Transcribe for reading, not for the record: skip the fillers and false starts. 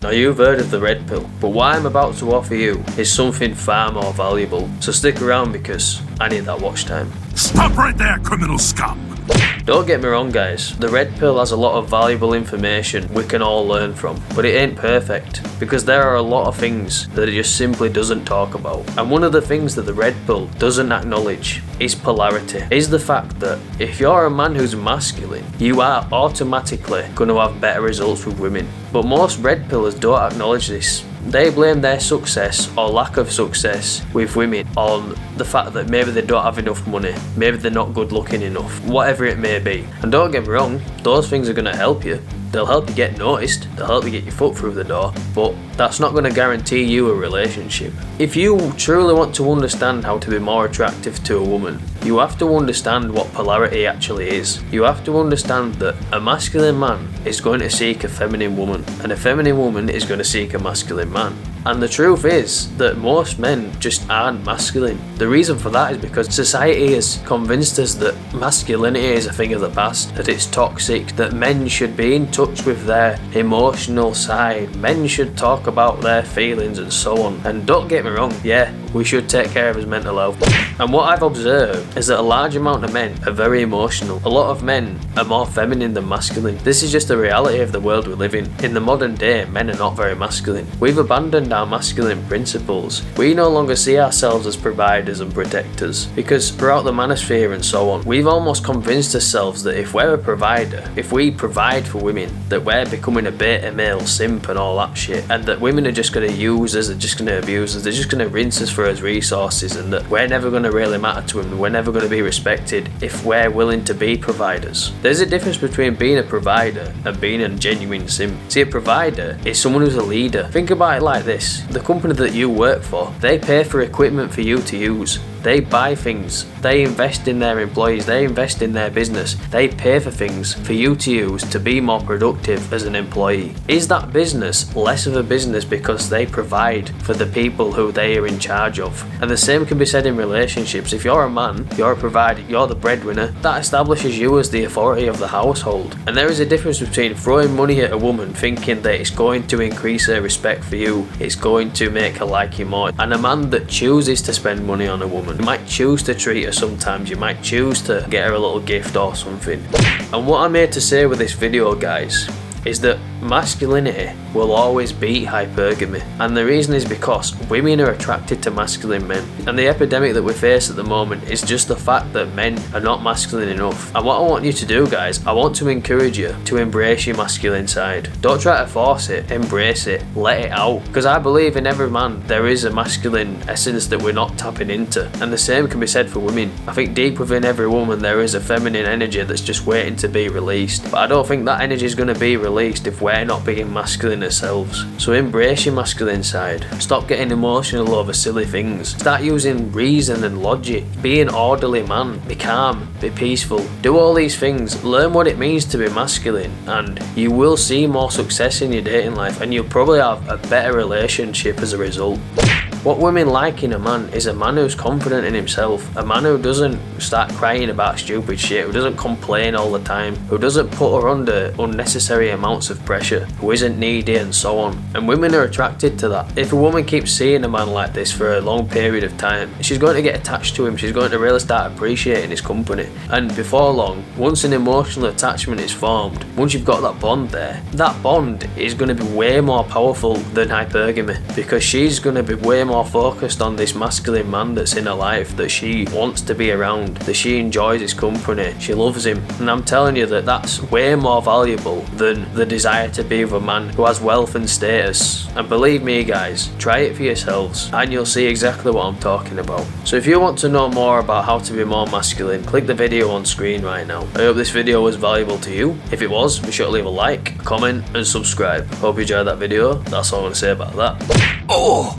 Now you've heard of the red pill, but what I'm about to offer you is something far more valuable. So stick around because I need that watch time. Stop right there, criminal scum! Don't get me wrong guys, the red pill has a lot of valuable information we can all learn from, but it ain't perfect, because there are a lot of things that it just simply doesn't talk about. And one of the things that the red pill doesn't acknowledge is polarity, is the fact that if you're a man who's masculine, you are automatically going to have better results with women. But most red pillers don't acknowledge this. They blame their success or lack of success with women on the fact that maybe they don't have enough money, maybe they're not good looking enough, whatever it may be. And don't get me wrong, those things are going to help you. They'll help you get noticed, they'll help you get your foot through the door, but that's not going to guarantee you a relationship. If you truly want to understand how to be more attractive to a woman, you have to understand what polarity actually is. You have to understand that a masculine man is going to seek a feminine woman, and a feminine woman is going to seek a masculine man. And the truth is that most men just aren't masculine. The reason for that is because society has convinced us that masculinity is a thing of the past, that it's toxic, that men should be in touch with their emotional side, men should talk about their feelings and so on. And don't get me wrong, yeah, we should take care of his mental health. And what I've observed is that a large amount of men are very emotional. A lot of men are more feminine than masculine. This is just the reality of the world we live in. In the modern day, men are not very masculine. We've abandoned our masculine principles. We no longer see ourselves as providers and protectors, because throughout the manosphere and so on, we've almost convinced ourselves that if we're a provider, if we provide for women, that we're becoming a beta male simp and all that shit, and that women are just going to use us, they're just going to abuse us, they're just going to rinse us for as resources, and that we're never going to really matter to them, we're never going to be respected if we're willing to be providers. There's a difference between being a provider and being a genuine simp. See, a provider is someone who's a leader. Think about it like this. The company that you work for, they pay for equipment for you to use. They buy things, they invest in their employees, they invest in their business, they pay for things for you to use to be more productive as an employee. Is that business less of a business because they provide for the people who they are in charge of? And the same can be said in relationships. If you're a man, you're a provider, you're the breadwinner, that establishes you as the authority of the household. And there is a difference between throwing money at a woman thinking that it's going to increase her respect for you, it's going to make her like you more, and a man that chooses to spend money on a woman. You might choose to treat her sometimes, you might choose to get her a little gift or something. And what I'm here to say with this video, guys, is that masculinity will always beat hypergamy, and the reason is because women are attracted to masculine men, and the epidemic that we face at the moment is just the fact that men are not masculine enough. And what I want you to do, guys, I want to encourage you to embrace your masculine side. Don't try to force it, embrace it, let it out, because I believe in every man there is a masculine essence that we're not tapping into, and the same can be said for women. I think deep within every woman there is a feminine energy that's just waiting to be released, but I don't think that energy is going to be released if we're not being masculine ourselves. So embrace your masculine side. Stop getting emotional over silly things. Start using reason and logic. Be an orderly man. Be calm. Be peaceful. Do all these things. Learn what it means to be masculine, and you will see more success in your dating life, and you'll probably have a better relationship as a result. What women like in a man is a man who's confident in himself, a man who doesn't start crying about stupid shit, who doesn't complain all the time, who doesn't put her under unnecessary amounts of pressure, who isn't needy and so on. And women are attracted to that. If a woman keeps seeing a man like this for a long period of time, she's going to get attached to him, she's going to really start appreciating his company. And before long, once an emotional attachment is formed, once you've got that bond there, that bond is going to be way more powerful than hypergamy, because she's going to be way more focused on this masculine man that's in her life, that she wants to be around, that she enjoys his company, she loves him. And I'm telling you that that's way more valuable than the desire to be with a man who has wealth and status. And believe me guys, try it for yourselves and you'll see exactly what I'm talking about. So if you want to know more about how to be more masculine, click the video on screen right now. I hope this video was valuable to you. If it was, be sure to leave a like, comment and subscribe. Hope you enjoyed that video. That's all I'm going to say about that. Oh!